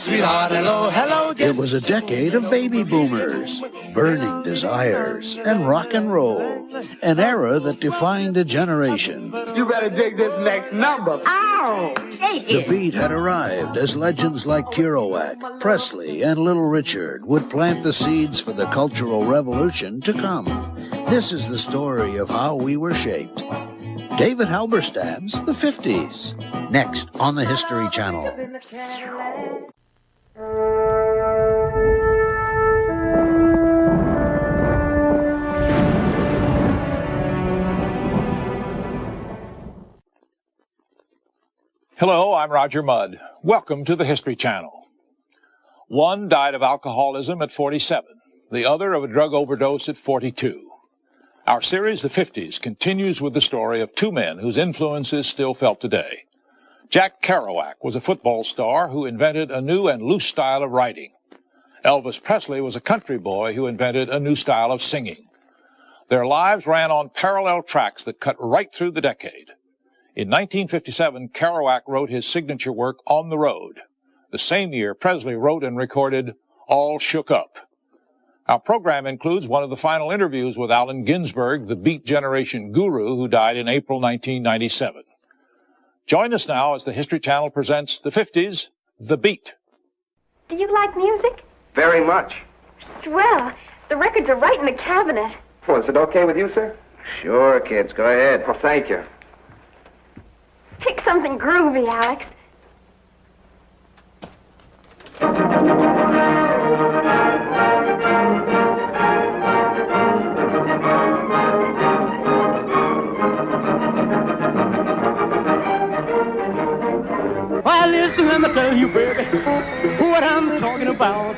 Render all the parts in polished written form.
Sweetheart, hello, hello again. It was a decade of baby boomers, burning desires, and rock and roll. An era that defined a generation. You better dig this next number. Ow! The beat had arrived as legends like Kerouac, Presley, and Little Richard would plant the seeds for the cultural revolution to come. This is the story of how we were shaped. David Halberstad's The 50s, next on the History Channel. Hello, I'm Roger Mudd. Welcome to the History Channel. One died of alcoholism at 47, the other of a drug overdose at 42. Our series, The 50s, continues with the story of two men whose influence is still felt today. Jack Kerouac was a football star who invented a new and loose style of writing. Elvis Presley was a country boy who invented a new style of singing. Their lives ran on parallel tracks that cut right through the decade. In 1957, Kerouac wrote his signature work, On the Road. The same year, Presley wrote and recorded All Shook Up. Our program includes one of the final interviews with Allen Ginsberg, the Beat Generation guru who died in April 1997. Join us now as the History Channel presents The 50s, The Beat. Do you like music? Very much. Swell. The records are right in the cabinet. Well, is it okay with you, sir? Sure, kids, go ahead. Well, thank you. Pick something groovy, Alex. Well, listen, let me tell you, baby, what I'm talking about.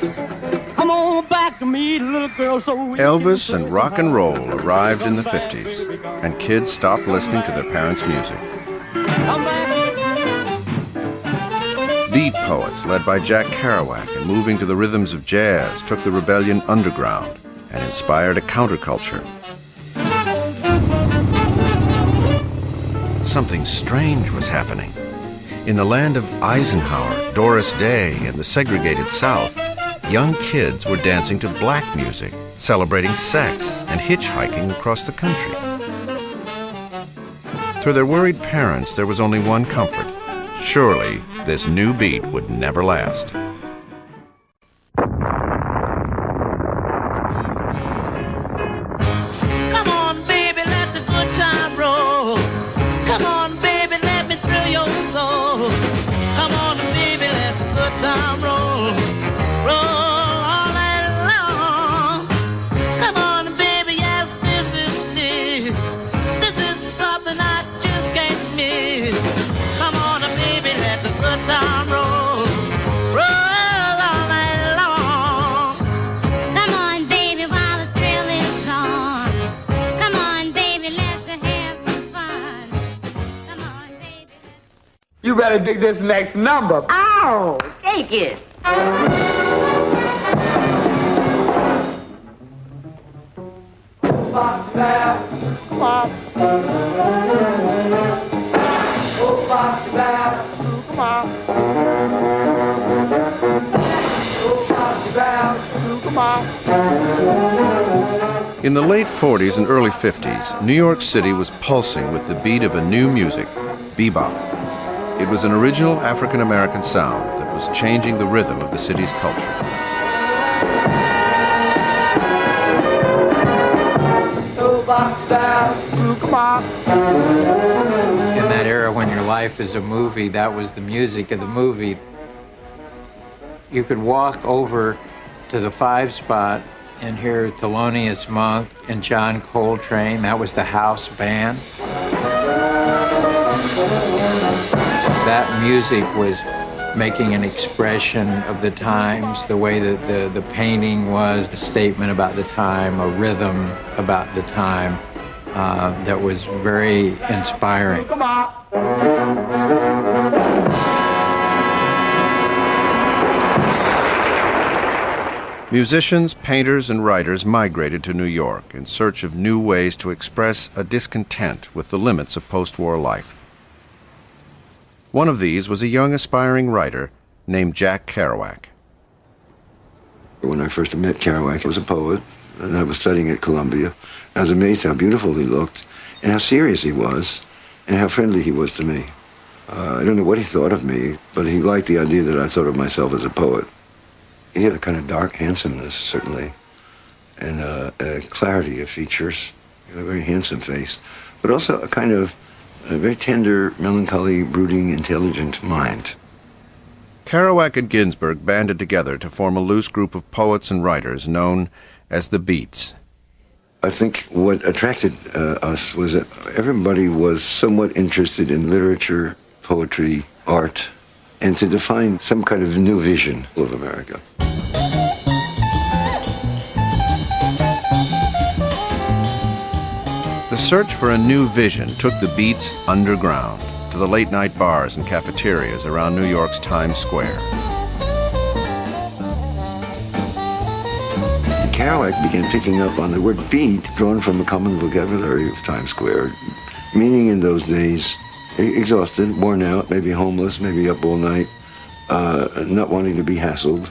Come on back to me, little girl, so Elvis and rock and roll arrived in the 50s, and kids stopped listening to their parents' music. Beat poets, led by Jack Kerouac and moving to the rhythms of jazz, took the rebellion underground and inspired a counterculture. Something strange was happening. In the land of Eisenhower, Doris Day, and the segregated South, young kids were dancing to black music, celebrating sex, and hitchhiking across the country. To their worried parents, there was only one comfort. Surely, this new beat would never last. Come on, baby, let the good time roll. Come on, baby, let me thrill your soul. Come on, baby, let the good time roll. Roll all night long. Come on, baby, yes, this is me. This is something I just can't miss. Come on, baby, let the good time roll. Roll all night long. Come on, baby, while the thrill is on. Come on, baby, let's have some fun. Come on, baby, let's... You better dig this next number. Ow! Take it. In the late 40s and early 50s, New York City was pulsing with the beat of a new music, bebop. It was an original African-American sound that was changing the rhythm of the city's culture. In that era when your life is a movie, that was the music of the movie. You could walk over to the 5 spot and hear Thelonious Monk and John Coltrane. That was the house band. That music was making an expression of the times, the way that the painting was, the statement about the time, a rhythm about the time that was very inspiring. Musicians, painters, and writers migrated to New York in search of new ways to express a discontent with the limits of post-war life. One of these was a young aspiring writer named Jack Kerouac. When I first met Kerouac, he was a poet, and I was studying at Columbia. I was amazed how beautiful he looked, and how serious he was, and how friendly he was to me. I don't know what he thought of me, but he liked the idea that I thought of myself as a poet. He had a kind of dark handsomeness, certainly, and a clarity of features, a very handsome face, but also a kind of a very tender, melancholy, brooding, intelligent mind. Kerouac and Ginsberg banded together to form a loose group of poets and writers known as the Beats. I think what attracted us was that everybody was somewhat interested in literature, poetry, art, and to define some kind of new vision of America. The search for a new vision took the Beats underground to the late-night bars and cafeterias around New York's Times Square. Kerouac began picking up on the word beat, drawn from the common vocabulary of Times Square, meaning in those days exhausted, worn out, maybe homeless, maybe up all night, not wanting to be hassled.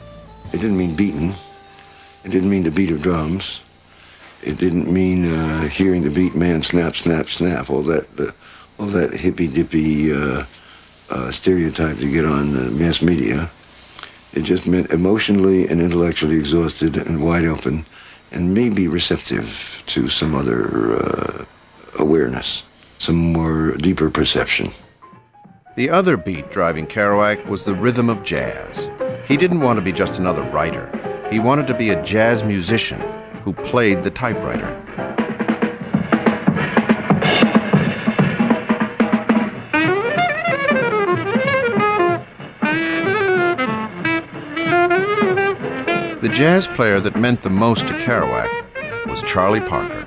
It didn't mean beaten. It didn't mean the beat of drums. It didn't mean hearing the beat man snap, snap, snap, all that hippy-dippy stereotype you get on mass media. It just meant emotionally and intellectually exhausted and wide open, and maybe receptive to some other awareness, some more deeper perception. The other beat driving Kerouac was the rhythm of jazz. He didn't want to be just another writer. He wanted to be a jazz musician who played the typewriter. The jazz player that meant the most to Kerouac was Charlie Parker.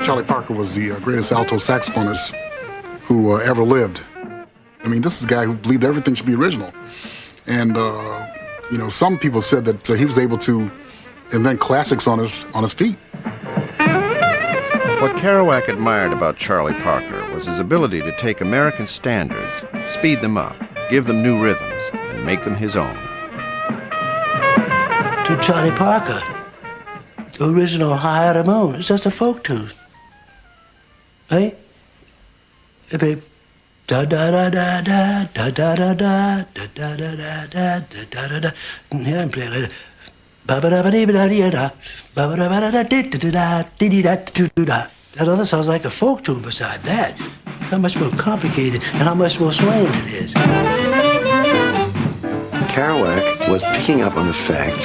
Charlie Parker was the greatest alto saxophonist who ever lived. I mean, this is a guy who believed everything should be original. And, some people said that he was able to invent classics on his feet. What Kerouac admired about Charlie Parker was his ability to take American standards, speed them up, give them new rhythms, and make them his own. To Charlie Parker, the original High on the Moon is just a folk tune. Hey? Hey, babe. Da da da da da da da da da da da da da da da da da. Yeah, I'm playing like that. Ba ba da ba dee ba da dee da. Ba ba da ba da da dee da da dee dee da doo doo da. That other sounds like a folk tune beside that. How much more complicated and how much more swaying it is. Kerouac was picking up on the fact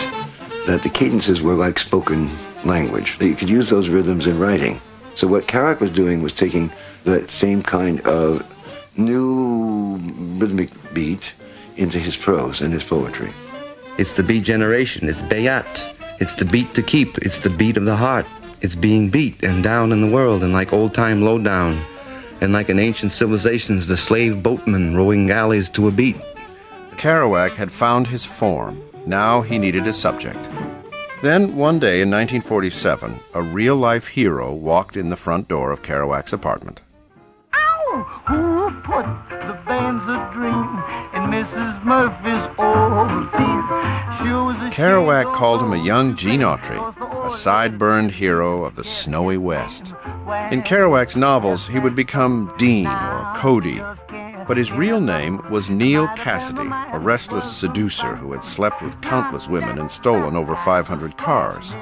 that the cadences were like spoken language. That you could use those rhythms in writing. So what Kerouac was doing was taking that same kind of new rhythmic beat into his prose and his poetry. It's the beat generation. It's Bayat. It's the beat to keep. It's the beat of the heart. It's being beat and down in the world and like old-time lowdown. And like in ancient civilizations, the slave boatmen rowing galleys to a beat. Kerouac had found his form. Now he needed a subject. Then, one day in 1947, a real-life hero walked in the front door of Kerouac's apartment. Who put the band's a dream in Mrs. Murphy's old feet? Kerouac called him a young Gene Autry, a sideburns hero of the snowy West. In Kerouac's novels, he would become Dean or Cody, but his real name was Neil Cassidy, a restless seducer who had slept with countless women and stolen over 500 cars.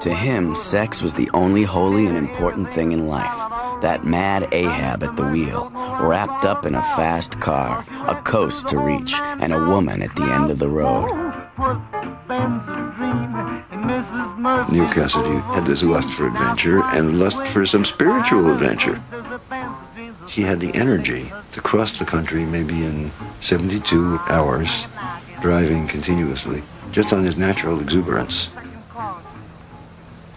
To him, sex was the only holy and important thing in life. That mad Ahab at the wheel, wrapped up in a fast car, a coast to reach, and a woman at the end of the road. Neil Cassidy had this lust for adventure and lust for some spiritual adventure. He had the energy to cross the country maybe in 72 hours, driving continuously, just on his natural exuberance.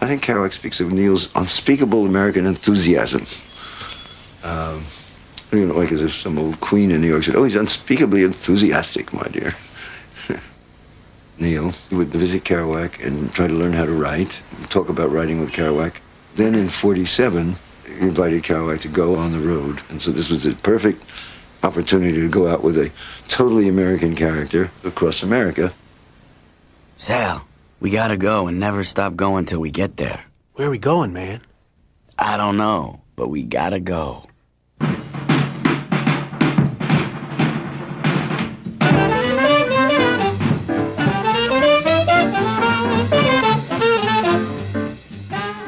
I think Kerouac speaks of Neil's unspeakable American enthusiasm. Like as if some old queen in New York said, "Oh, he's unspeakably enthusiastic, my dear." Neil would visit Kerouac and try to learn how to write, talk about writing with Kerouac. Then in 47, invited Kerouac to go on the road. And so this was the perfect opportunity to go out with a totally American character across America. Sal, we gotta go and never stop going till we get there. Where are we going, man? I don't know, but we gotta go.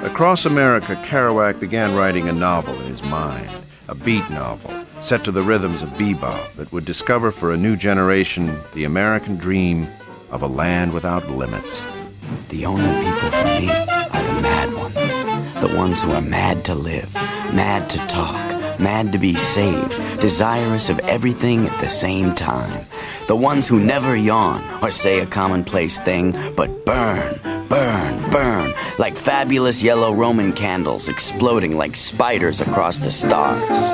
Across America, Kerouac began writing a novel in his mind, a beat novel set to the rhythms of bebop that would discover for a new generation the American dream of a land without limits. The only people for me are the mad ones. The ones who are mad to live, mad to talk, mad to be saved, desirous of everything at the same time. The ones who never yawn or say a commonplace thing, but burn, burn, burn, like fabulous yellow Roman candles exploding like spiders across the stars.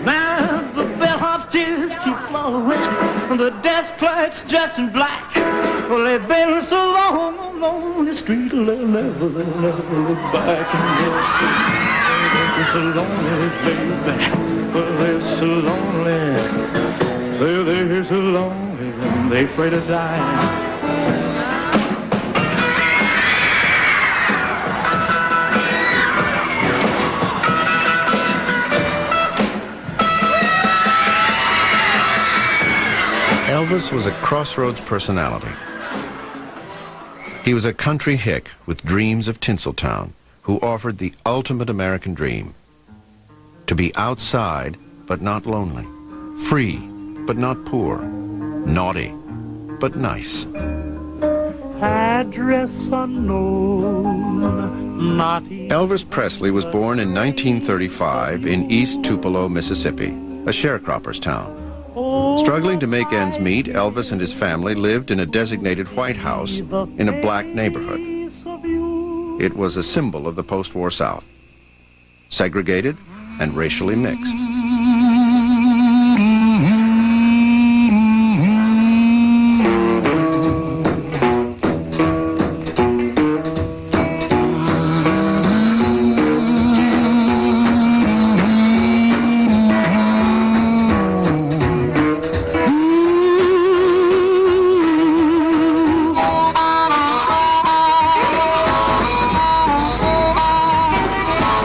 Now the bellhop tears keep flowing, the desk clerks dressed in black. Well, they've been so long on the street, they'll never look back. And they're so lonely, baby. Well, they're so lonely. Well, they're so lonely, and they're afraid of dying. Elvis was a crossroads personality. He was a country hick with dreams of Tinseltown who offered the ultimate American dream. To be outside, but not lonely. Free, but not poor. Naughty, but nice. Address unknown, naughty. Elvis Presley was born in 1935 in East Tupelo, Mississippi, a sharecropper's town. Struggling to make ends meet, Elvis and his family lived in a designated white house in a black neighborhood. It was a symbol of the post-war South, segregated and racially mixed.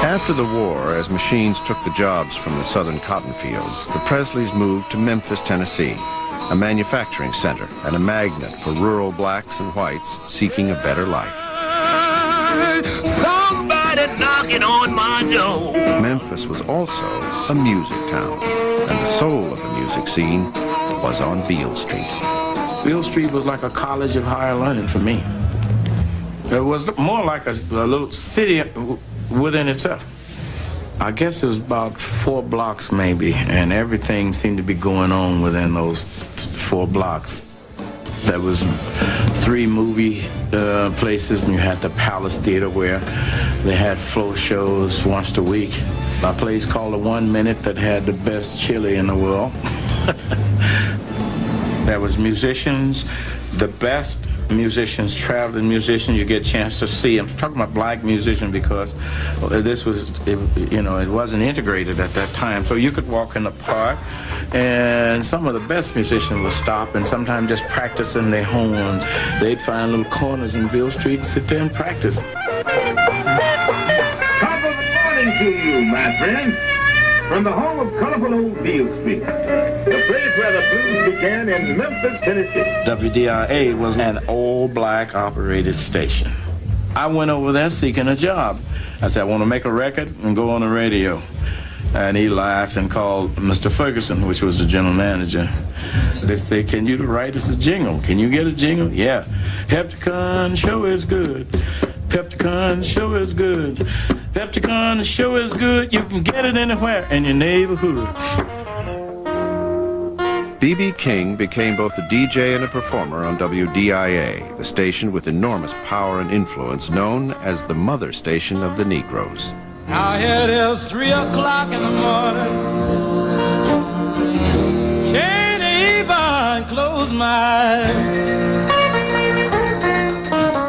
After the war, as machines took the jobs from the southern cotton fields, the Presleys moved to Memphis, Tennessee, a manufacturing center and a magnet for rural blacks and whites seeking a better life. Somebody knocking on my door. Memphis was also a music town, and the soul of the music scene was on Beale Street. Beale Street was like a college of higher learning for me. It was more like a little city within itself. I guess it was about 4 blocks maybe, and everything seemed to be going on within those 4 blocks. There was 3 movie places, and you had the Palace Theater where they had floor shows once a week. A place called the 1 Minute that had the best chili in the world. There was musicians, the best musicians, traveling musicians, you get a chance to see. I'm talking about black musicians because this was, it wasn't integrated at that time. So you could walk in the park and some of the best musicians would stop and sometimes just practice in their homes. They'd find little corners in Beale Street and sit there and practice. Top of the morning to you, my friend. From the home of colorful old Beale Street, the place where the blues began in Memphis, Tennessee. WDIA was an all-black operated station. I went over there seeking a job. I said, I want to make a record and go on the radio. And he laughed and called Mr. Ferguson, which was the general manager. They said, can you write us a jingle? Can you get a jingle? Yeah. Pepticon show is good. Pepticon show is good. Pepticon show is good. You can get it anywhere in your neighborhood. B.B. King became both a DJ and a performer on WDIA, the station with enormous power and influence known as the mother station of the Negroes. Now it is 3 o'clock in the morning. Can't even smile.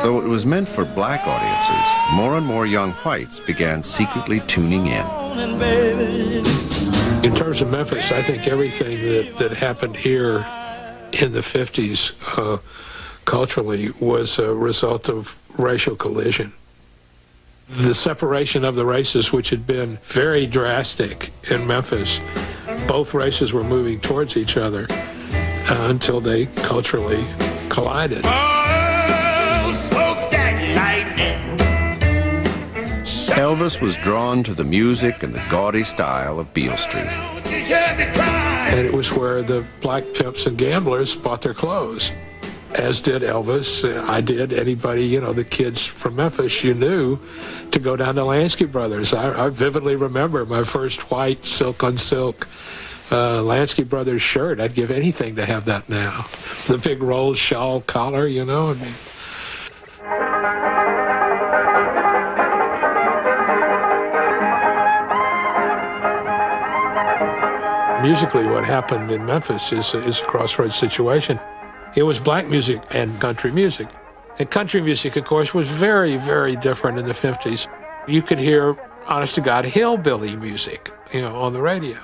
Though it was meant for black audiences, more and more young whites began secretly tuning in. In terms of Memphis, I think everything that happened here in the 50s culturally was a result of racial collision. The separation of the races, which had been very drastic in Memphis, both races were moving towards each other until they culturally collided. Elvis was drawn to the music and the gaudy style of Beale Street. And it was where the black pimps and gamblers bought their clothes, as did Elvis. I did. Anybody, you know, the kids from Memphis, you knew to go down to Lansky Brothers. I vividly remember my first white silk-on-silk Lansky Brothers shirt. I'd give anything to have that now. The big rolled shawl collar, you know, I mean. Musically, what happened in Memphis is a crossroads situation. It was black music and country music. And country music, of course, was very, very different in the 50s. You could hear, honest to God, hillbilly music, you know, on the radio.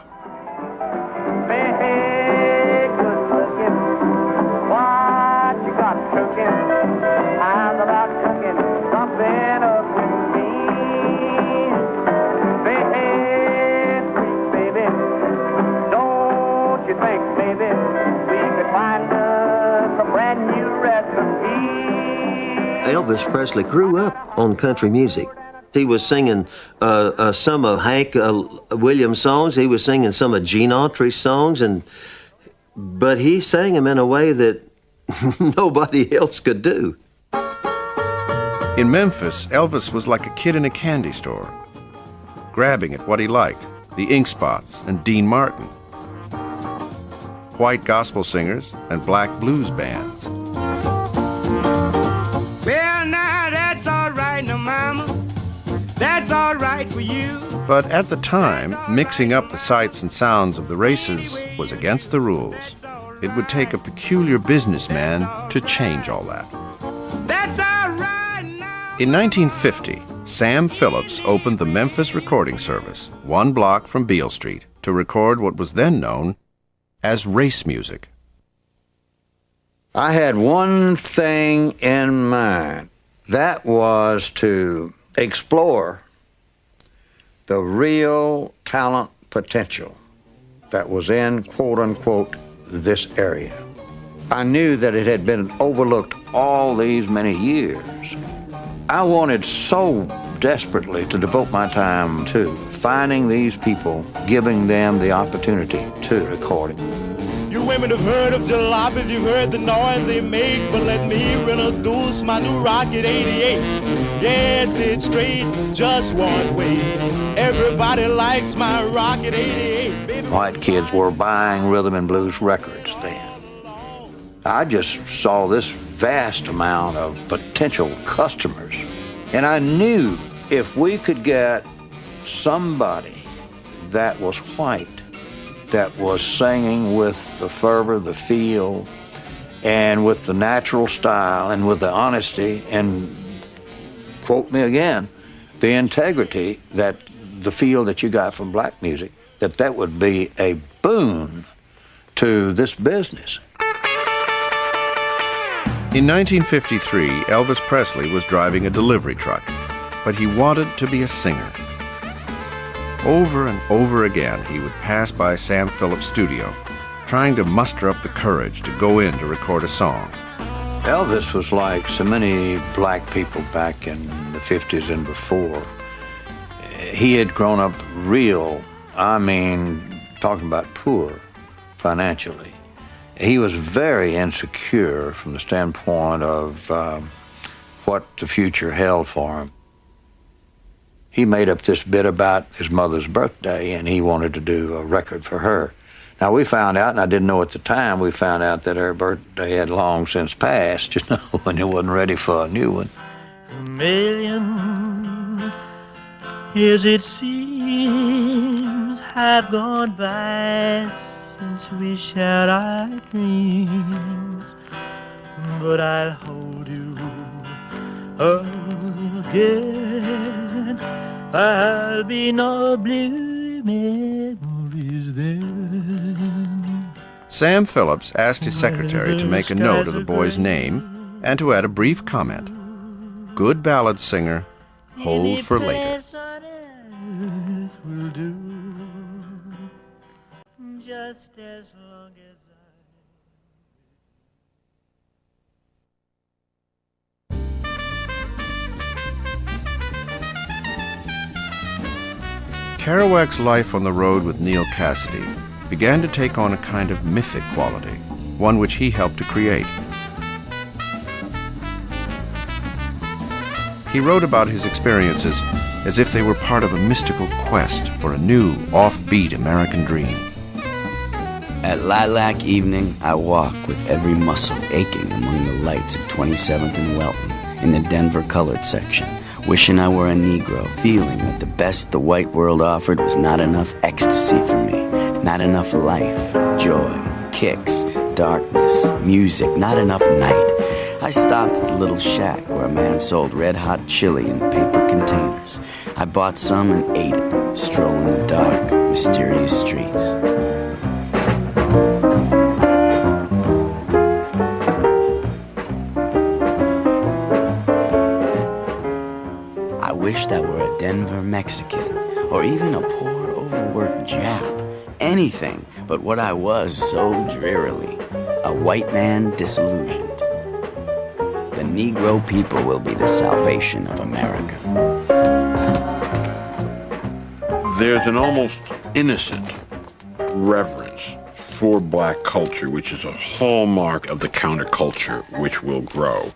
Elvis Presley grew up on country music. He was singing some of Hank Williams' songs. He was singing some of Gene Autry's songs, but he sang them in a way that nobody else could do. In Memphis, Elvis was like a kid in a candy store, grabbing at what he liked, the Ink Spots and Dean Martin, white gospel singers and black blues bands. Well, now that's all right, no mama. That's all right for you. But at the time, mixing up the sights and sounds of the races was against the rules. It would take a peculiar businessman to change all that. That's all right now. In 1950, Sam Phillips opened the Memphis Recording Service, 1 block from Beale Street, to record what was then known as race music. I had one thing in mind. That was to explore the real talent potential that was in, quote unquote, this area. I knew that it had been overlooked all these many years. I wanted so desperately to devote my time to finding these people, giving them the opportunity to record it. You women have heard of jalopies, you've heard the noise they make, but let me introduce my new Rocket 88. Yes, it's straight, just one way. Everybody likes my Rocket 88. Baby. White kids were buying rhythm and blues records then. I just saw this vast amount of potential customers. And I knew if we could get somebody that was white, that was singing with the fervor, the feel, and with the natural style, and with the honesty, and, quote me again, the integrity, that the feel that you got from black music, that would be a boon to this business. In 1953, Elvis Presley was driving a delivery truck, but he wanted to be a singer. Over and over again, he would pass by Sam Phillips' studio, trying to muster up the courage to go in to record a song. Elvis was like so many black people back in the 50s and before. He had grown up real, talking about poor financially. He was very insecure from the standpoint of what the future held for him. He made up this bit about his mother's birthday, and he wanted to do a record for her. Now, we found out, and I didn't know at the time, we found out that her birthday had long since passed, you know, and he wasn't ready for a new one. A million years it seems have gone by since we shared our dreams. but I'll hold you again. I'll be no blue memories then. Sam Phillips asked his secretary to make a note of the boy's name and to add a brief comment. Good ballad singer, hold for later. Will do, just as long as Kerouac's life on the road with Neal Cassady began to take on a kind of mythic quality, one which he helped to create. He wrote about his experiences as if they were part of a mystical quest for a new, offbeat American dream. At lilac evening, I walk with every muscle aching among the lights of 27th and Welton in the Denver colored section, wishing I were a Negro, feeling that the best the white world offered was not enough ecstasy for me, not enough life, joy, kicks, darkness, music, not enough night. I stopped at the little shack where a man sold red-hot chili in paper containers. I bought some and ate it, strolling the dark, mysterious streets. I wished I were a Denver Mexican, or even a poor, overworked Jap. Anything but what I was so drearily, a white man disillusioned. The Negro people will be the salvation of America. There's an almost innocent reverence for black culture, which is a hallmark of the counterculture which will grow.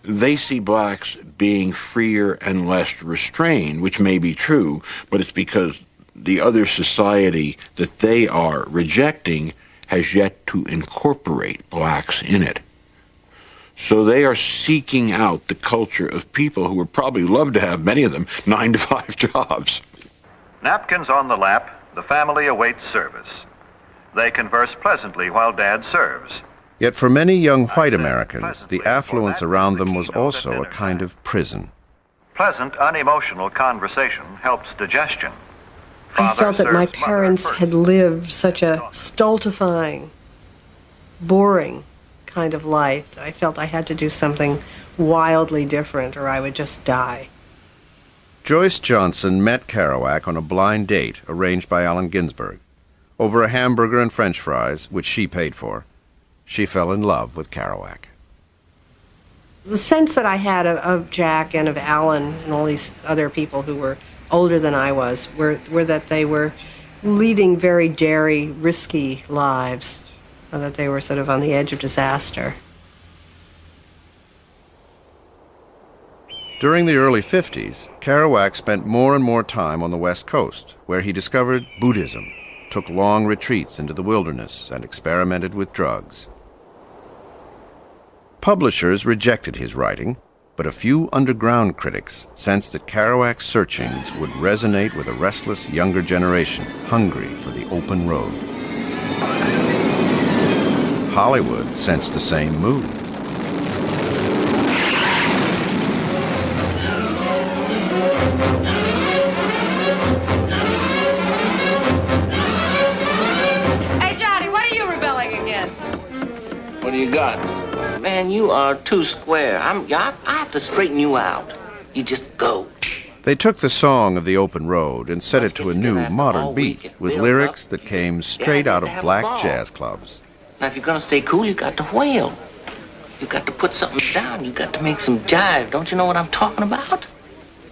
They see blacks being freer and less restrained, which may be true, but it's because the other society that they are rejecting has yet to incorporate blacks in it. So they are seeking out the culture of people who would probably love to have, many of them, 9-to-5 jobs. Napkins on the lap, the family awaits service. They converse pleasantly while Dad serves. Yet for many young white Americans, the affluence around them was also a kind of prison. Pleasant, unemotional conversation helps digestion. I felt that my parents had lived such a stultifying, boring kind of life. I felt I had to do something wildly different or I would just die. Joyce Johnson met Kerouac on a blind date arranged by Allen Ginsberg. Over a hamburger and French fries, which she paid for, she fell in love with Kerouac. The sense that I had of Jack and of Allen and all these other people who were older than I was were that they were leading very daring, risky lives, or that they were sort of on the edge of disaster. During the early 50s, Kerouac spent more and more time on the West Coast, where he discovered Buddhism, took long retreats into the wilderness, and experimented with drugs. Publishers rejected his writing, but a few underground critics sensed that Kerouac's searchings would resonate with a restless younger generation hungry for the open road. Hollywood sensed the same mood. Hey, Johnny, what are you rebelling against? What do you got? Man, you are too square. I have to straighten you out. You just go. They took the song of the open road and set it to a new, modern beat with lyrics that came straight out of black jazz clubs. Now, if you're gonna stay cool, you got to wail. You got to put something down. You got to make some jive. Don't you know what I'm talking about?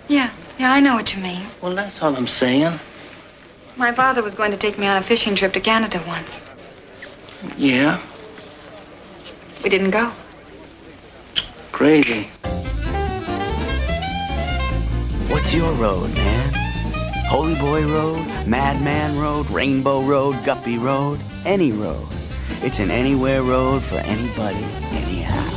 Yeah, I know what you mean. Well, that's all I'm saying. My father was going to take me on a fishing trip to Canada once. Yeah, We didn't go. crazy. What's your road, man? Holy Boy Road, Madman Road, Rainbow Road, Guppy Road, any road. It's an anywhere road for anybody, anyhow.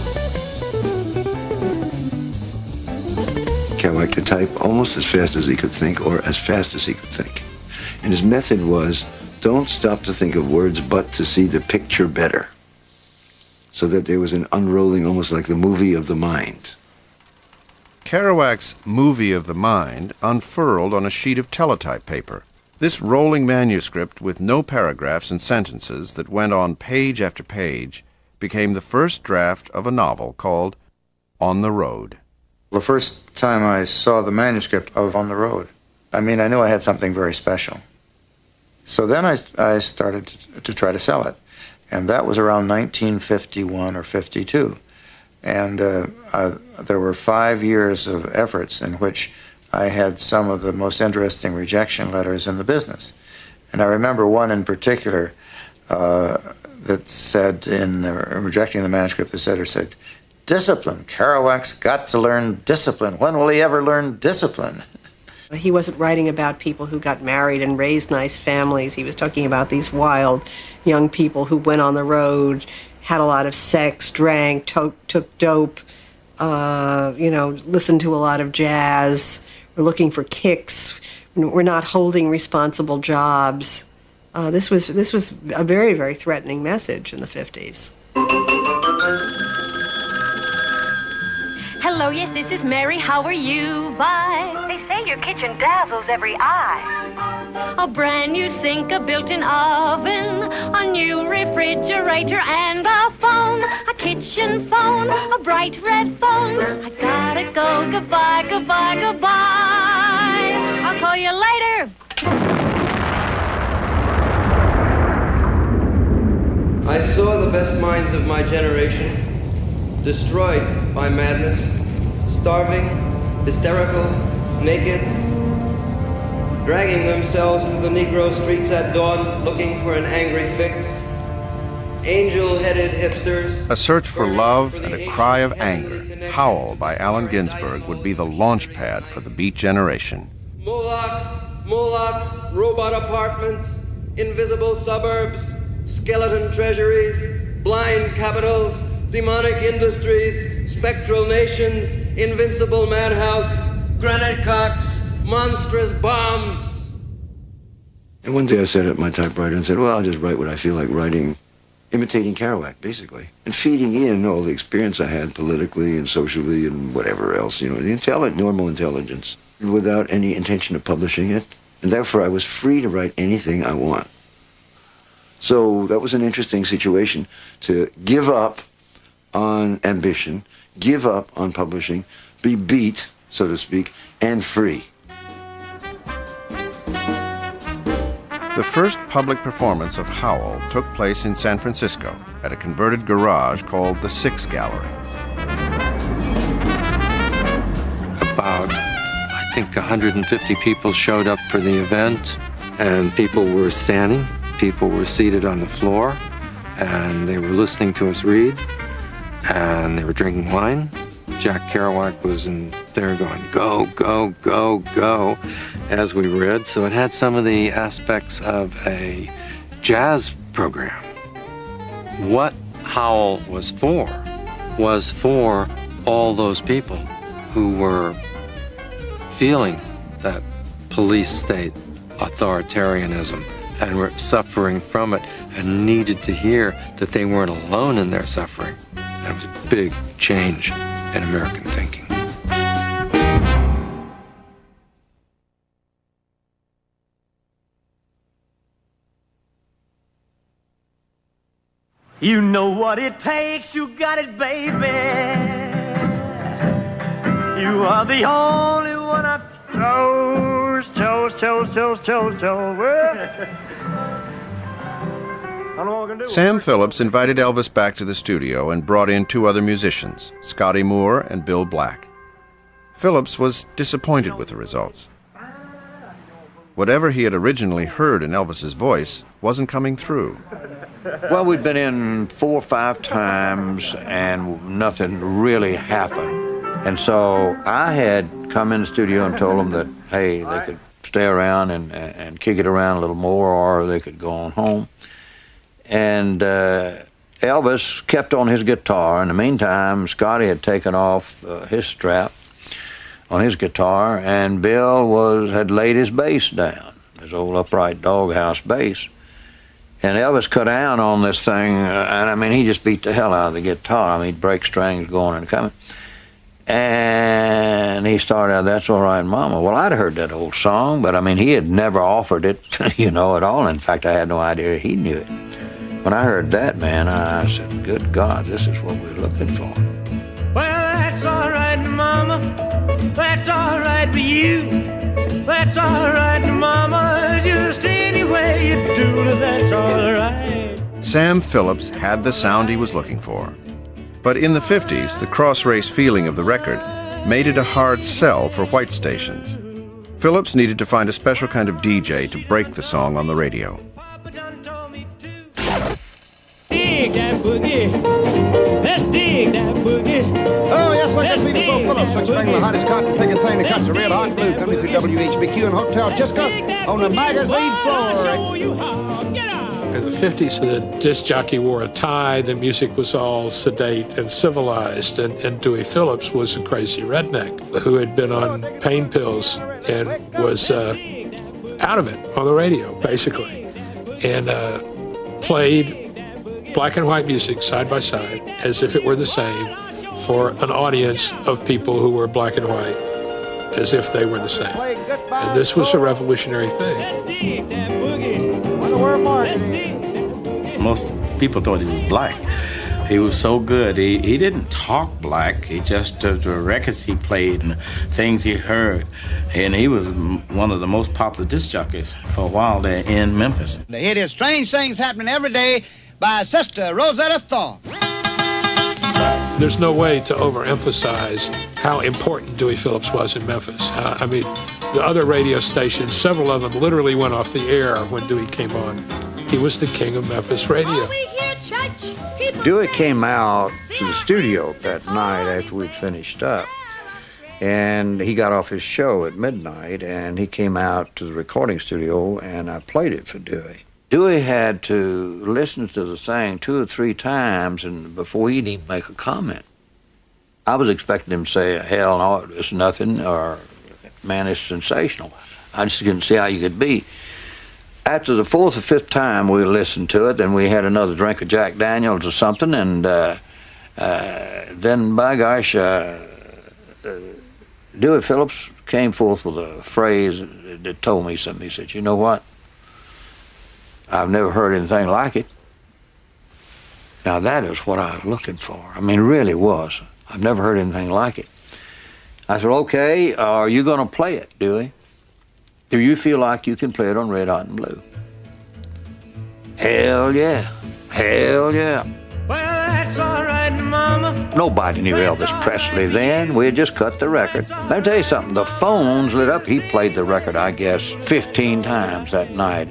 Kerouac could type almost as fast as he could think, or as fast as he could think. And his method was, don't stop to think of words, but to see the picture better. so that there was an unrolling, almost like the movie of the mind. Kerouac's Movie of the Mind unfurled on a sheet of teletype paper. This rolling manuscript with no paragraphs and sentences that went on page after page became the first draft of a novel called On the Road. The first time I saw the manuscript of On the Road, I knew I had something very special. So then I started to try to sell it. And that was around 1951 or 52. And there were 5 years of efforts in which I had some of the most interesting rejection letters in the business. And I remember one in particular that said, in rejecting the manuscript, the editor said, "Discipline. Kerouac's got to learn discipline. When will he ever learn discipline?" He wasn't writing about people who got married and raised nice families. He was talking about these wild young people who went on the road, had a lot of sex, drank, took dope, listened to a lot of jazz, were looking for kicks, were not holding responsible jobs. This was a very, very threatening message in the 50s. Hello, yes, this is Mary. How are you? Bye. They say your kitchen dazzles every eye. A brand new sink, a built-in oven, a new refrigerator, and a phone, a kitchen phone, a bright red phone. I gotta go. Goodbye, goodbye, goodbye. I'll call you later. I saw the best minds of my generation destroyed by madness, starving, hysterical, naked, dragging themselves through the Negro streets at dawn looking for an angry fix. Angel-headed hipsters. A search for love and a cry of anger, Howl by Allen Ginsberg would be the launch pad for the Beat generation. Moloch, robot apartments, invisible suburbs, skeleton treasuries, blind capitals, demonic industries, spectral nations, invincible madhouse, granite cocks, monstrous bombs. And one day I sat at my typewriter and said, well, I'll just write what I feel like writing, imitating Kerouac, basically, and feeding in all the experience I had politically and socially and whatever else, the normal intelligence, without any intention of publishing it. And therefore, I was free to write anything I want. So that was an interesting situation, to give up on ambition, give up on publishing, be beat, so to speak, and free. The first public performance of Howl took place in San Francisco at a converted garage called the Six Gallery. About, I think, 150 people showed up for the event, and people were standing, people were seated on the floor, and they were listening to us read, and they were drinking wine. Jack Kerouac was in there going, go, go, go, go, as we read. So it had some of the aspects of a jazz program. What Howl was for all those people who were feeling that police state authoritarianism and were suffering from it and needed to hear that they weren't alone in their suffering. That was a big change in American thinking. You know what it takes, you got it, baby. You are the only one I've Sam Phillips invited Elvis back to the studio and brought in two other musicians, Scotty Moore and Bill Black. Phillips was disappointed with the results. Whatever he had originally heard in Elvis's voice wasn't coming through. Well, we'd been in 4 or 5 times and nothing really happened. And so I had come in the studio and told them that, hey, they could stay around and kick it around a little more, or they could go on home. And Elvis kept on his guitar. In the meantime, Scotty had taken off his strap on his guitar, and Bill had laid his bass down, his old upright doghouse bass. And Elvis cut down on this thing, and I mean, he just beat the hell out of the guitar. I mean, he'd break strings going and coming. And he started out, "That's All Right, Mama." Well, I'd heard that old song, but I mean, he had never offered it, at all. In fact, I had no idea he knew it. When I heard that, man, I said, good God, this is what we're looking for. Well, that's all right, Mama. That's all right for you. That's all right, Mama. Just any way you do it, that's all right. Sam Phillips had the sound he was looking for. But in the 50s, the cross-race feeling of the record made it a hard sell for white stations. Phillips needed to find a special kind of DJ to break the song on the radio. Dig that boogie. Let's dig that boogie. Oh, yes, look at me, so Phillips, which bring the hottest cotton-picking thing that cuts a red hot blue coming through WHBQ and Hotel Jisco on the magazine floor. In the 50s, the disc jockey wore a tie, the music was all sedate and civilized, and Dewey Phillips was a crazy redneck who had been on pain pills and was out of it on the radio, basically, and played black and white music side by side as if it were the same for an audience of people who were black and white as if they were the same. And this was a revolutionary thing. Most people thought he was black. He was so good. He didn't talk black. He just, the records he played and the things he heard. And he was one of the most popular disc jockeys for a while there in Memphis. It is strange things happening every day by Sister Rosetta Thorne. There's no way to overemphasize how important Dewey Phillips was in Memphis. I mean, the other radio stations, several of them literally went off the air when Dewey came on. He was the king of Memphis radio. Dewey came out to the studio that night after we'd finished up, and he got off his show at midnight, and he came out to the recording studio, and I played it for Dewey. Dewey had to listen to the thing 2 or 3 times and before he'd even make a comment. I was expecting him to say, "Hell no, it's nothing," or "Man, it's sensational." I just couldn't see how you could be. After the 4th or 5th time we listened to it, then we had another drink of Jack Daniels or something, and then, by gosh, Dewey Phillips came forth with a phrase that told me something. He said, "You know what? I've never heard anything like it." Now that is what I was looking for. I mean, it really was. I've never heard anything like it. I said, "Okay, are you going to play it, Dewey? Do you feel like you can play it on Red, Hot, and Blue?" "Hell yeah, hell yeah." Well, that's all right, Mama. Nobody knew Elvis Presley then. We had just cut the record. Let me tell you something, the phones lit up. He played the record, I guess, 15 times that night.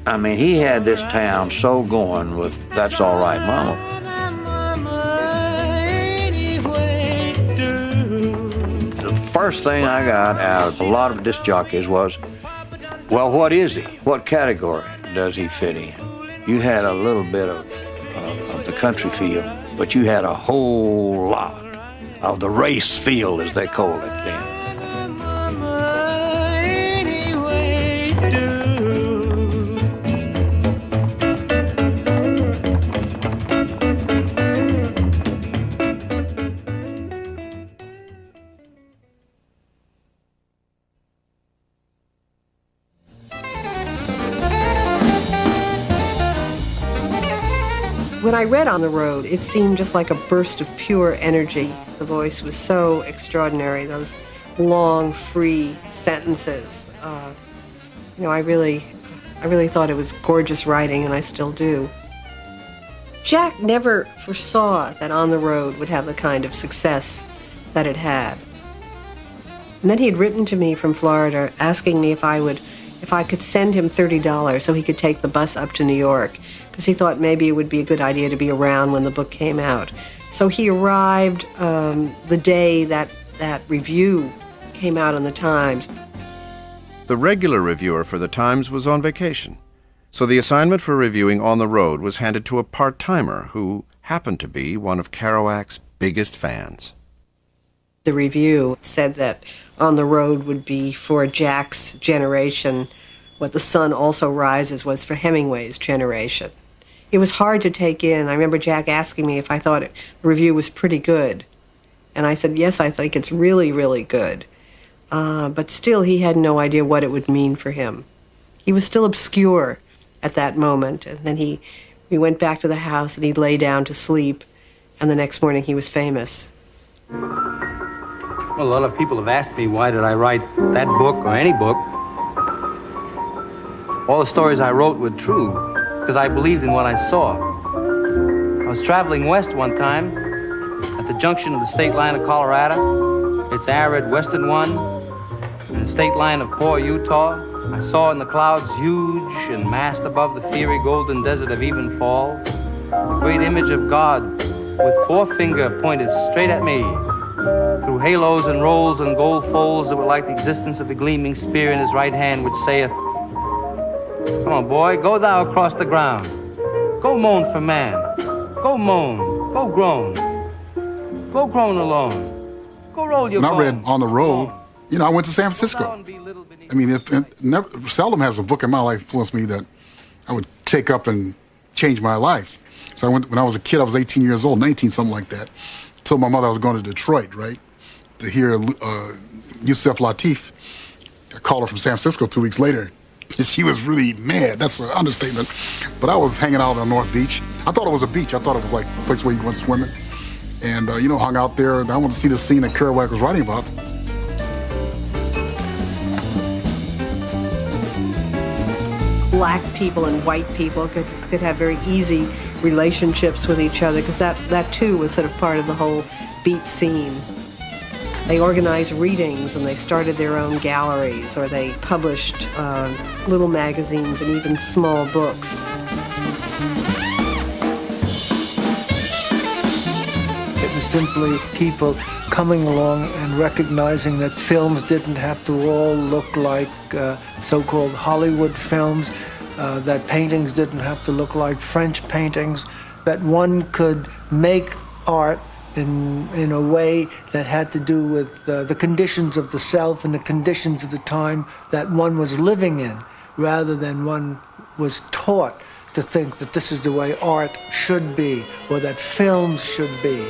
I mean, he had this town so going with "That's All Right, Mama." The first thing I got out of a lot of disc jockeys was, well, what is he? What category does he fit in? You had a little bit of the country feel, but you had a whole lot of the race feel, as they called it then. When I read On the Road, it seemed just like a burst of pure energy. The voice was so extraordinary, those long, free sentences. I really thought it was gorgeous writing, and I still do. Jack never foresaw that On the Road would have the kind of success that it had. And then he had written to me from Florida asking me if I could send him $30 so he could take the bus up to New York, because he thought maybe it would be a good idea to be around when the book came out. So he arrived the day that review came out in the Times. The regular reviewer for the Times was on vacation, so the assignment for reviewing On the Road was handed to a part-timer who happened to be one of Kerouac's biggest fans. The review said that On the Road would be for Jack's generation What the Sun Also Rises was for Hemingway's generation. It was hard to take in. I remember Jack asking me if I thought the review was pretty good. And I said, yes, I think it's really, really good. But still, he had no idea what it would mean for him. He was still obscure at that moment. And then we went back to the house and he lay down to sleep. And the next morning he was famous. Well, a lot of people have asked me why did I write that book or any book. All the stories I wrote were true because I believed in what I saw. I was traveling west one time at the junction of the state line of Colorado, its arid western one, and the state line of poor Utah. I saw in the clouds huge and massed above the fiery golden desert of Evenfall, the great image of God with forefinger pointed straight at me, through halos and rolls and gold folds that were like the existence of a gleaming spear in his right hand, which saith, "Come on, boy, go thou across the ground. Go moan for man. Go moan. Go groan. Go groan alone. Go roll your When bones. I read On the Road, you know, I went to San Francisco. I mean, seldom has a book in my life influenced me that I would take up and change my life. So I went, when I was a kid, I was 18 years old, 19, something like that. Told my mother I was going to Detroit, right, to hear Yusef Lateef. I called her from San Francisco 2 weeks later. She was really mad. That's an understatement. But I was hanging out on North Beach. I thought it was a beach. I thought it was like a place where you went swimming. And, you know, hung out there. And I wanted to see the scene that Kerouac was writing about. Black people and white people could have very easy relationships with each other because that too was sort of part of the whole beat scene. They organized readings and they started their own galleries, or they published little magazines and even small books. It was simply people coming along and recognizing that films didn't have to all look like so-called Hollywood films, that paintings didn't have to look like French paintings, that one could make art in a way that had to do with the conditions of the self and the conditions of the time that one was living in, rather than one was taught to think that this is the way art should be or that films should be.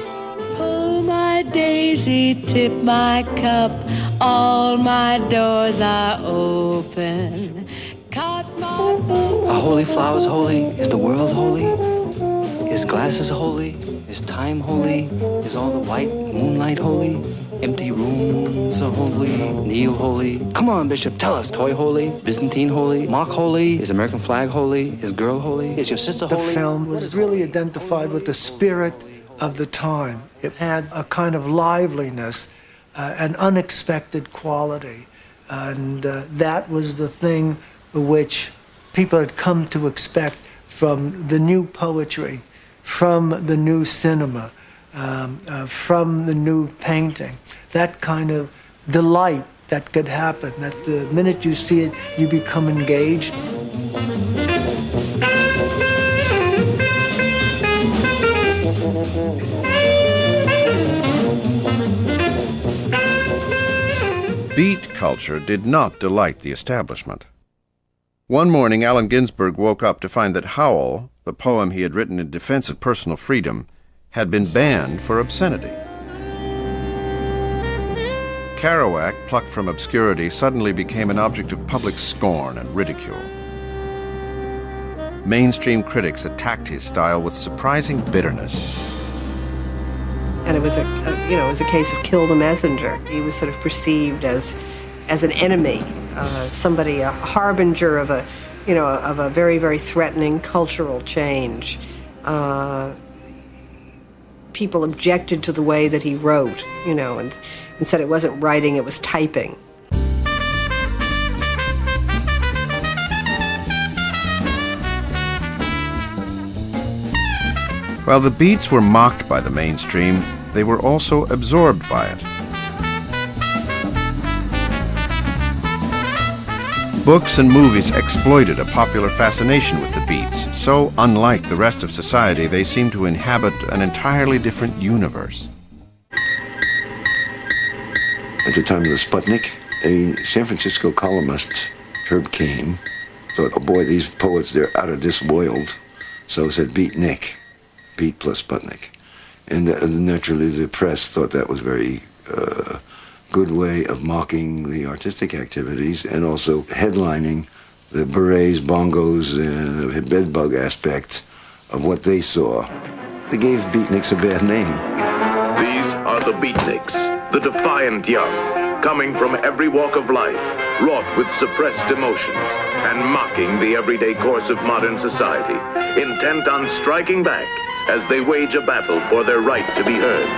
Pull my daisy, tip my cup, all my doors are open. Cut my Are holy flowers holy? Is the world holy? Is glasses holy? Is time holy? Is all the white moonlight holy? Empty rooms are holy? Kneel holy? Come on, Bishop, tell us. Toy holy? Byzantine holy? Mock holy? Is American flag holy? Is girl holy? Is your sister holy? The film was really identified with the spirit of the time. It had a kind of liveliness, an unexpected quality, and that was the thing which people had come to expect from the new poetry, from the new cinema, from the new painting. That kind of delight that could happen, that the minute you see it, you become engaged. Beat culture did not delight the establishment. One morning, Allen Ginsberg woke up to find that Howl, the poem he had written in defense of personal freedom, had been banned for obscenity. Kerouac, plucked from obscurity, suddenly became an object of public scorn and ridicule. Mainstream critics attacked his style with surprising bitterness. And it was it was a case of kill the messenger. He was sort of perceived as an enemy, somebody, a harbinger of a very, very threatening cultural change. People objected to the way that he wrote, and said it wasn't writing, it was typing. While the Beats were mocked by the mainstream, they were also absorbed by it. Books and movies exploited a popular fascination with the Beats. So unlike the rest of society, they seemed to inhabit an entirely different universe. At the time of the Sputnik, a San Francisco columnist, Herb Cain, thought, oh boy, these poets, they're out of this world. So I said, beatnik, beat plus Sputnik. And naturally the press thought that was very good way of mocking the artistic activities and also headlining the berets, bongos, and the bedbug aspect of what they saw. They gave beatniks a bad name. These are the beatniks, the defiant young, coming from every walk of life, wrought with suppressed emotions, and mocking the everyday course of modern society, intent on striking back as they wage a battle for their right to be heard.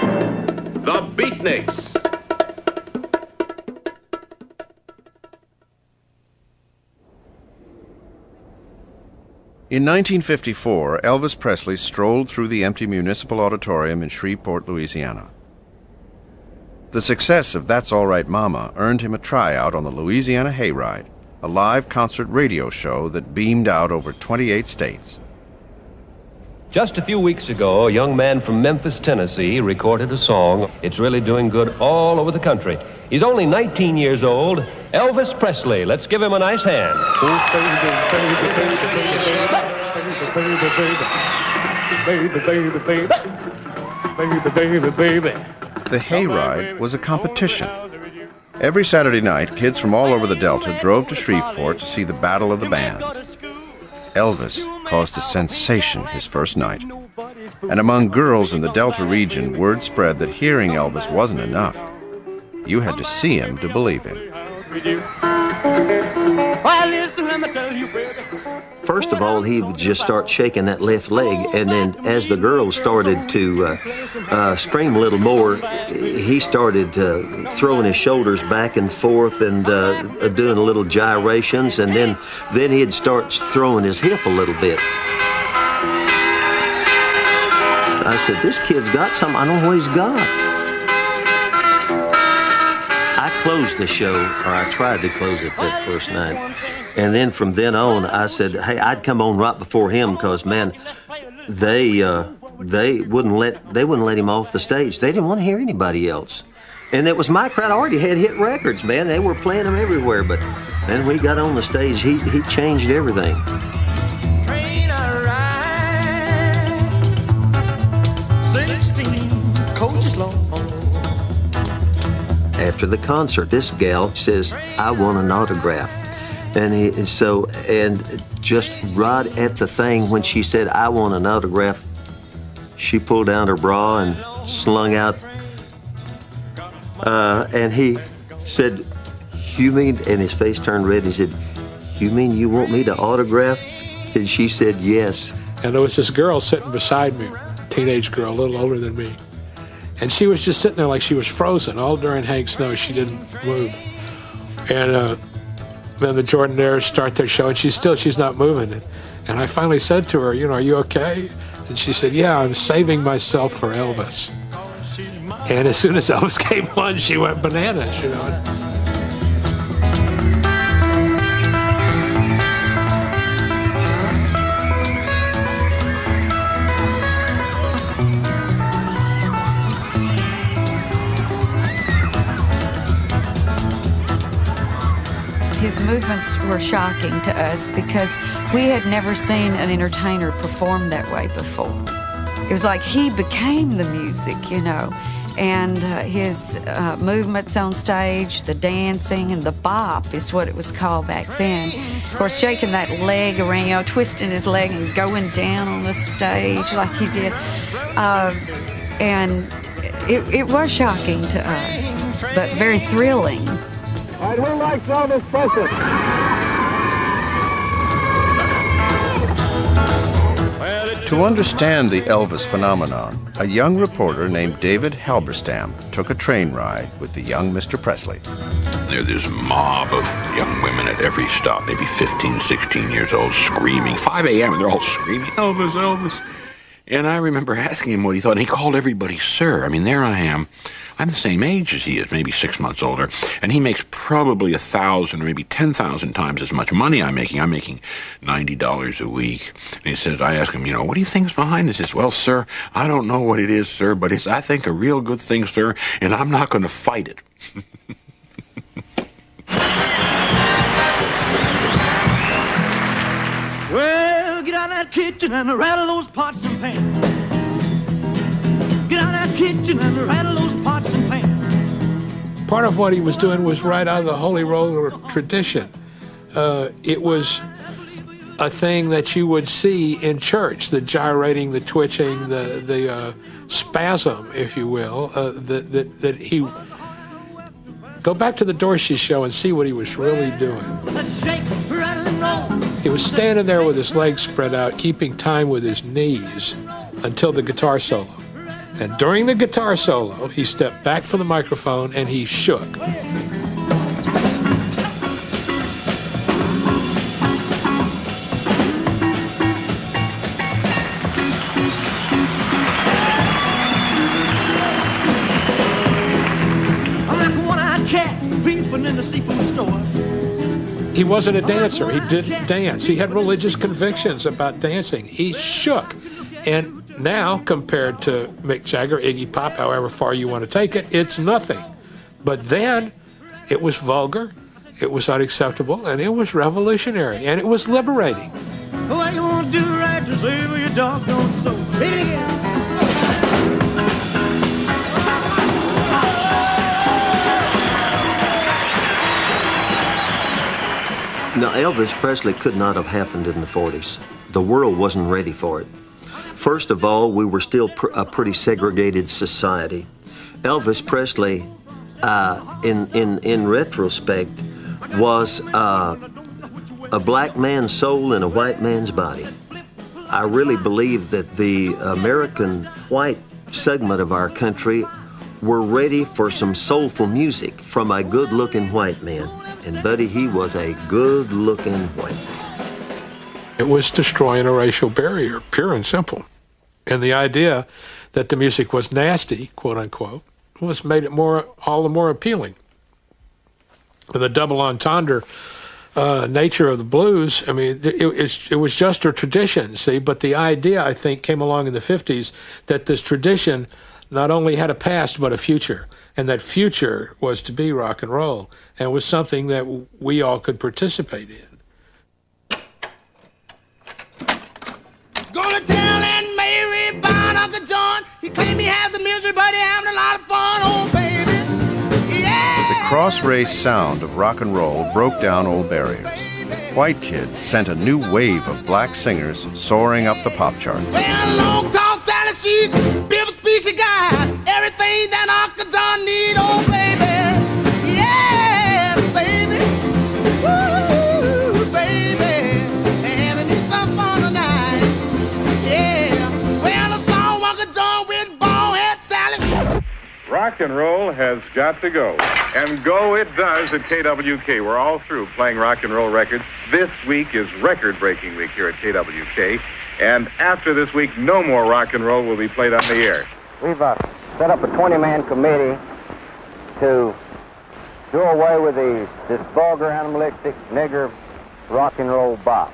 The beatniks. In 1954, Elvis Presley strolled through the empty municipal auditorium in Shreveport, Louisiana. The success of That's All Right Mama earned him a tryout on the Louisiana Hayride, a live concert radio show that beamed out over 28 states. Just a few weeks ago, a young man from Memphis, Tennessee, recorded a song. It's really doing good all over the country. He's only 19 years old, Elvis Presley. Let's give him a nice hand. The Hayride was a competition. Every Saturday night, kids from all over the Delta drove to Shreveport to see the Battle of the Bands. Elvis caused a sensation his first night. And among girls in the Delta region, word spread that hearing Elvis wasn't enough. You had to see him to believe him. First of all, he would just start shaking that left leg, and then as the girls started to scream a little more, he started throwing his shoulders back and forth and doing a little gyrations, and then he'd start throwing his hip a little bit. I said, this kid's got something. I don't know what he's got. I closed the show, or I tried to close it that first night. And then from then on, I said, hey, I'd come on right before him because, man, they wouldn't let him off the stage. They didn't want to hear anybody else. And it was my crowd. I already had hit records, man. They were playing them everywhere. But then when he got on the stage, he changed everything. Train I ride, 16 coaches long. After the concert, this gal says, I want an autograph. And just right at the thing when she said, I want an autograph, she pulled down her bra and slung out. And he said, you mean, and his face turned red, and he said, you mean you want me to autograph? And she said, yes. And there was this girl sitting beside me, teenage girl, a little older than me. And she was just sitting there like she was frozen. All during Hank Snow, she didn't move. And then the Jordanaires start their show, and she's not moving. And I finally said to her, are you okay? And she said, yeah, I'm saving myself for Elvis. And as soon as Elvis came on, she went bananas, His movements were shocking to us because we had never seen an entertainer perform that way before. It was like he became the music, and his movements on stage, the dancing, and the bop is what it was called back then. Of course, shaking that leg around, twisting his leg and going down on the stage like he did. And it was shocking to us, but very thrilling. And who likes Elvis Presley? To understand the Elvis phenomenon, a young reporter named David Halberstam took a train ride with the young Mr. Presley. There's this mob of young women at every stop, maybe 15, 16 years old, screaming. 5 a.m. and they're all screaming, Elvis, Elvis. And I remember asking him what he thought, and he called everybody sir. I mean, there I am. I'm the same age as he is, maybe 6 months older, and he makes probably 1,000 or maybe 10,000 times as much money I'm making. I'm making $90 a week. And he says, I ask him, what do you think's behind this? He says, well, sir, I don't know what it is, sir, but it's, I think, a real good thing, sir, and I'm not going to fight it. that kitchen and rattle those pots and pans. Get out of that kitchen and rattle those pots and pans. Part of what he was doing was right out of the Holy Roller tradition. It was a thing that you would see in church, the gyrating, the twitching, the spasm, if you will, that he... Go back to the Dorsey show and see what he was really doing. He was standing there with his legs spread out, keeping time with his knees until the guitar solo. And during the guitar solo, he stepped back from the microphone and he shook. He wasn't a dancer. He didn't dance. He had religious convictions about dancing. He shook. And now, compared to Mick Jagger, Iggy Pop, however far you want to take it, it's nothing. But then, it was vulgar, it was unacceptable, and it was revolutionary, and it was liberating. What you want to do right to save your doggone soul? Hit it again. Now, Elvis Presley could not have happened in the 40s. The world wasn't ready for it. First of all, we were still a pretty segregated society. Elvis Presley, in retrospect, was a black man's soul in a white man's body. I really believe that the American white segment of our country were ready for some soulful music from a good-looking white man. And Buddy, he was a good-looking white man. It was destroying a racial barrier, pure and simple. And the idea that the music was nasty, quote unquote, was made it all the more appealing. The double entendre nature of the blues, I mean, it was just a tradition, see, but the idea, I think, came along in the 50s that this tradition not only had a past but a future, and that future was to be rock and roll, and was something that we all could participate in. Go to town and Mary bound Uncle John. He claimed he has a misery, but he having a lot of fun, oh baby. Yeah. The cross-race sound of rock and roll broke down old barriers. White kids sent a new wave of black singers soaring up the pop charts. Well, long, tall Sally, she built a species guy. Everything that Uncle John need, oh baby. Yeah, baby. Woo, baby. Having me some fun tonight. Yeah. Well, I saw Uncle John with bald head Sally. Rock and roll has got to go. And go it does at KWK. We're all through playing rock and roll records. This week is record-breaking week here at KWK. And after this week, no more rock and roll will be played on the air. We've set up a 20-man committee to do away with this vulgar, animalistic, nigger rock and roll bop.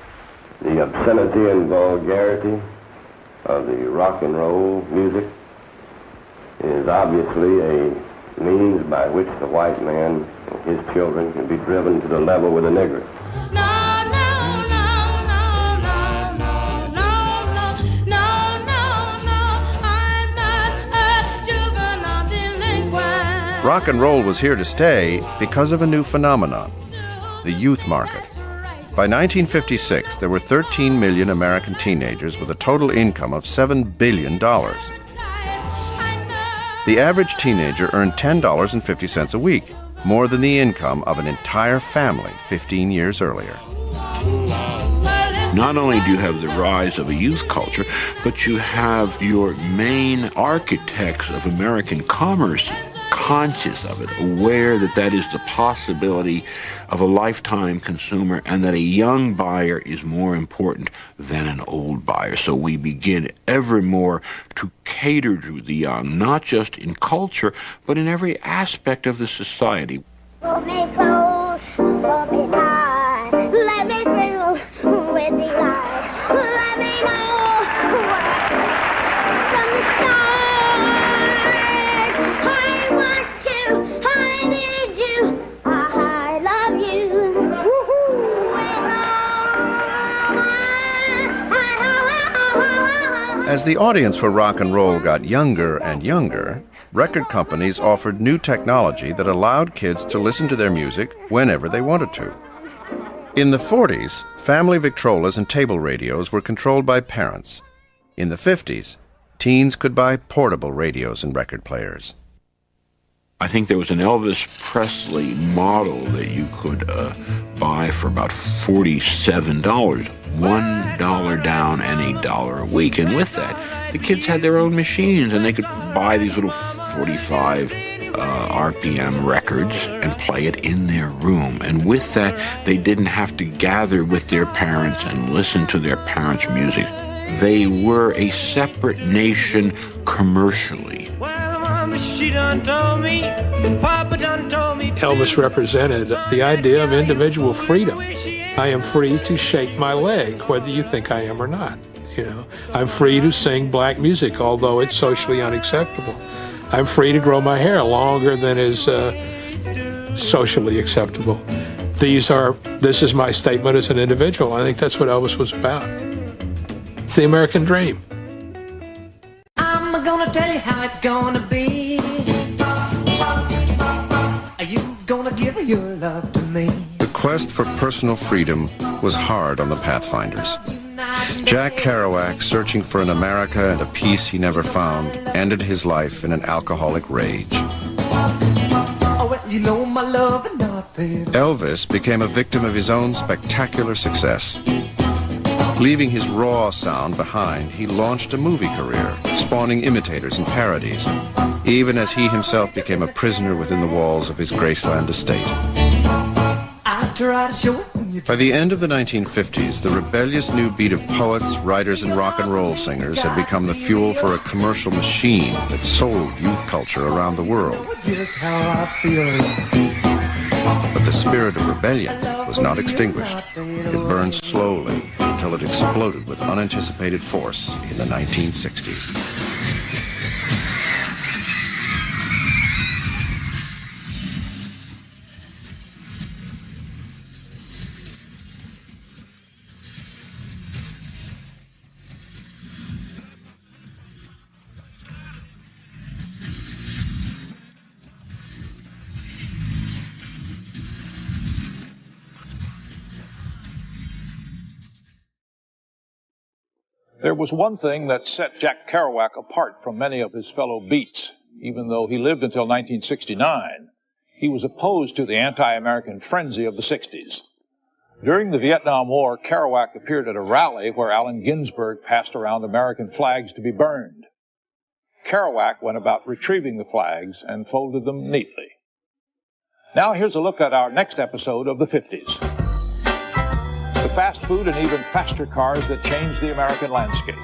The obscenity and vulgarity of the rock and roll music is obviously a means by which the white man and his children can be driven to the level with the nigger. Rock and roll was here to stay because of a new phenomenon, the youth market. By 1956, there were 13 million American teenagers with a total income of $7 billion. The average teenager earned $10.50 a week, more than the income of an entire family 15 years earlier. Not only do you have the rise of a youth culture, but you have your main architects of American commerce conscious of it, aware that that is the possibility of a lifetime consumer and that a young buyer is more important than an old buyer. So we begin ever more to cater to the young, not just in culture, but in every aspect of the society. Hold me close, hold me tight, let me thrill with delight, let me know from the start. I want you, I need you, I love you. With all my As the audience for rock and roll got younger and younger, record companies offered new technology that allowed kids to listen to their music whenever they wanted to. In the 40s, family Victrolas and table radios were controlled by parents. In the 50s, teens could buy portable radios and record players. I think there was an Elvis Presley model that you could buy for about $47, $1 down and $8 a week. And with that, the kids had their own machines, and they could buy these little 45 RPM records and play it in their room. And with that, they didn't have to gather with their parents and listen to their parents' music. They were a separate nation commercially. Elvis represented the idea of individual freedom. I am free to shake my leg, whether you think I am or not. You know, I'm free to sing black music, although it's socially unacceptable. I'm free to grow my hair longer than is socially acceptable. This is my statement as an individual. I think that's what Elvis was about. It's the American dream. I'm gonna tell you how it's gonna be. Are you gonna give your love to me? The quest for personal freedom was hard on the Pathfinders. Jack Kerouac, searching for an America and a peace he never found, ended his life in an alcoholic rage. Oh, well, you know my love and not, baby. Elvis became a victim of his own spectacular success. Leaving his raw sound behind, he launched a movie career, spawning imitators and parodies, even as he himself became a prisoner within the walls of his Graceland estate. I try to show it. By the end of the 1950s, the rebellious new beat of poets, writers, and rock and roll singers had become the fuel for a commercial machine that sold youth culture around the world. Just how I feel. But the spirit of rebellion was not extinguished. It burned slowly until it exploded with unanticipated force in the 1960s. There was one thing that set Jack Kerouac apart from many of his fellow beats. Even though he lived until 1969, he was opposed to the anti-American frenzy of the 60s. During the Vietnam War, Kerouac appeared at a rally where Allen Ginsberg passed around American flags to be burned. Kerouac went about retrieving the flags and folded them neatly. Now here's a look at our next episode of the 50s. The fast food and even faster cars that changed the American landscape.